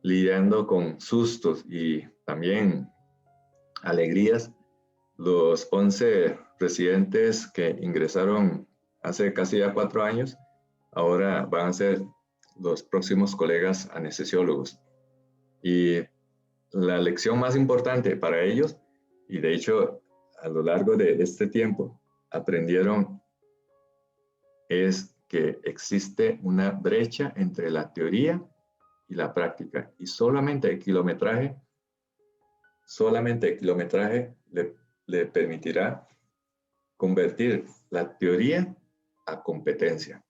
lidiando con sustos y también alegrías, los 11 residentes que ingresaron hace casi ya 4 años, ahora van a ser los próximos colegas anestesiólogos. Y la lección más importante para ellos, y de hecho a lo largo de este tiempo aprendieron, es que existe una brecha entre la teoría y la práctica. Y solamente el kilometraje le permitirá convertir la teoría a competencia.